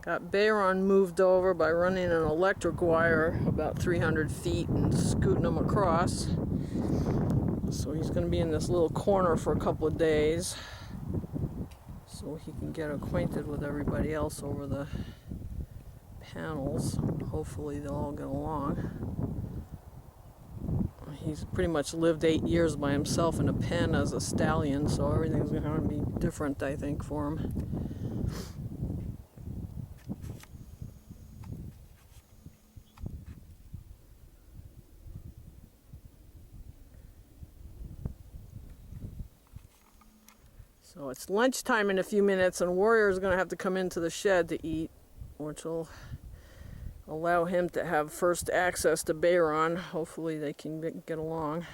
Got Bayron moved over by running an electric wire about 300 feet and scooting him across. So he's going to be in this little corner for a couple of days so he can get acquainted with everybody else over the panels. Hopefully they'll all get along. He's pretty much lived 8 years by himself in a pen as a stallion, so everything's going to be different, I think, for him. So it's lunchtime in a few minutes, and Warrior's going to have to come into the shed to eat, which will allow him to have first access to Bayron. Hopefully they can get along.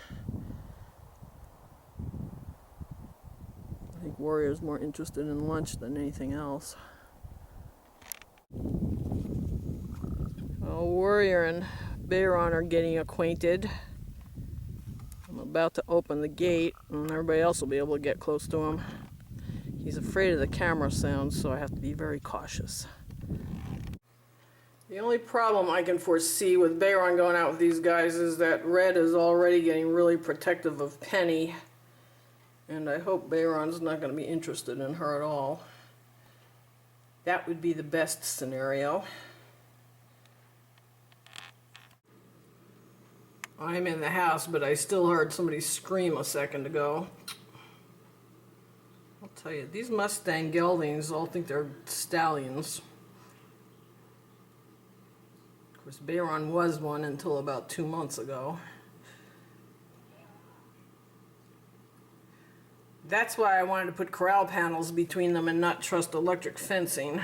I think Warrior's more interested in lunch than anything else. Well, Warrior and Bayron are getting acquainted. I'm about to open the gate, and everybody else will be able to get close to him. He's afraid of the camera sounds, so I have to be very cautious. The only problem I can foresee with Bayron going out with these guys is that Red is already getting really protective of Penny, and I hope Bayron's not going to be interested in her at all. That would be the best scenario. I'm in the house, but I still heard somebody scream a second ago. I'll tell you, these Mustang geldings all think they're stallions. Of course, Bayron was one until about 2 months ago. That's why I wanted to put corral panels between them and not trust electric fencing.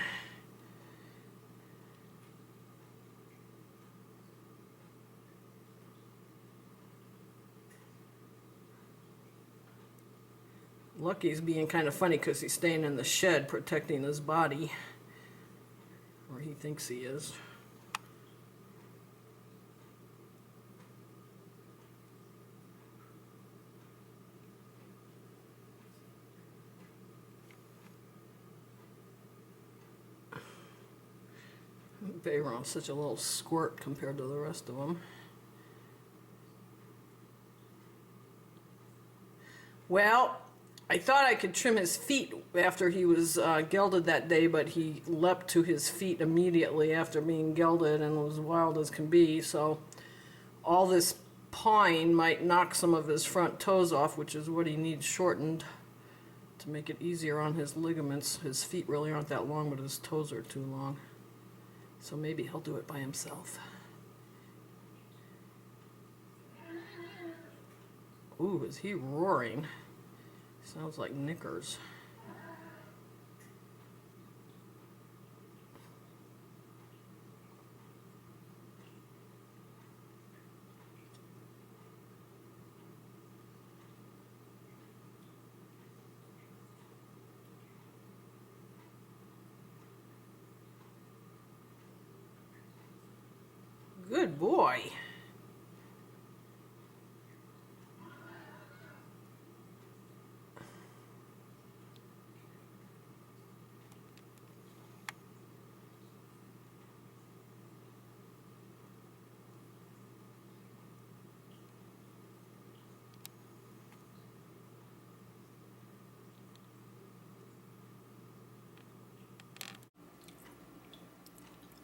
Lucky's being kind of funny because he's staying in the shed protecting his body, or he thinks he is. Bayron's such a little squirt compared to the rest of them. Well, I thought I could trim his feet after he was gelded that day, but he leapt to his feet immediately after being gelded and was wild as can be, so all this pawing might knock some of his front toes off, which is what he needs shortened to make it easier on his ligaments. His feet really aren't that long, but his toes are too long. So maybe he'll do it by himself. Ooh, is he roaring? Sounds like knickers. Good boy.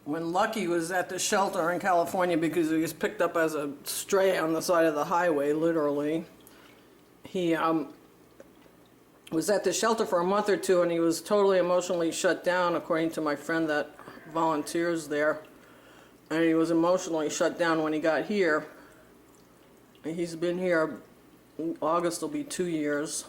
When Lucky was at the shelter in California, because he was picked up as a stray on the side of the highway, literally, he was at the shelter for a month or two, and he was totally emotionally shut down, according to my friend that volunteers there. And he was emotionally shut down when he got here. He's been here, August will be 2 years.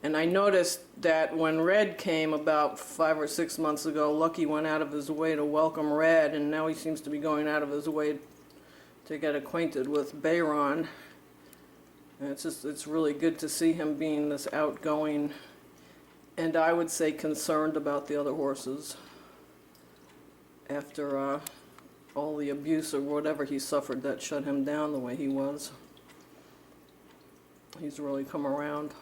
And I noticed that when Red came about 5 or 6 months ago, Lucky went out of his way to welcome Red, and now he seems to be going out of his way to get acquainted with Bayron. And it's really good to see him being this outgoing, and I would say concerned about the other horses after all the abuse or whatever he suffered that shut him down the way he was. He's really come around.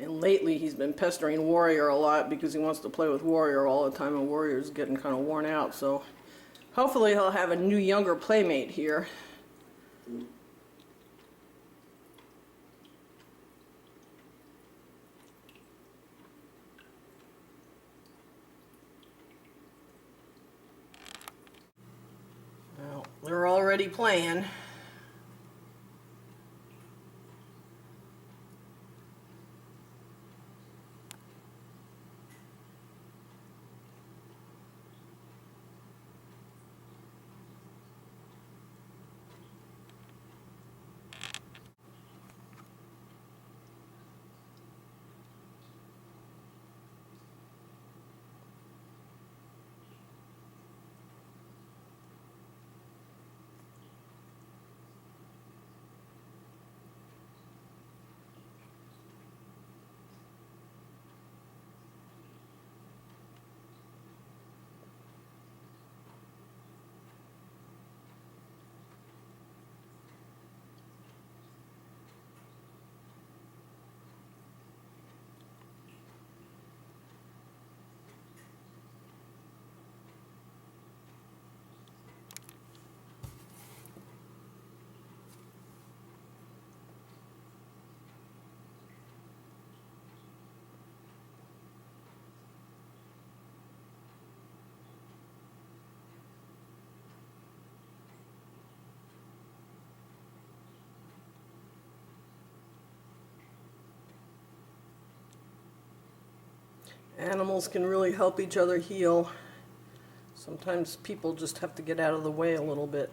And lately he's been pestering Warrior a lot because he wants to play with Warrior all the time, and Warrior's getting kind of worn out. So hopefully he'll have a new younger playmate here. Well, they're already playing. Animals can really help each other heal. Sometimes people just have to get out of the way a little bit.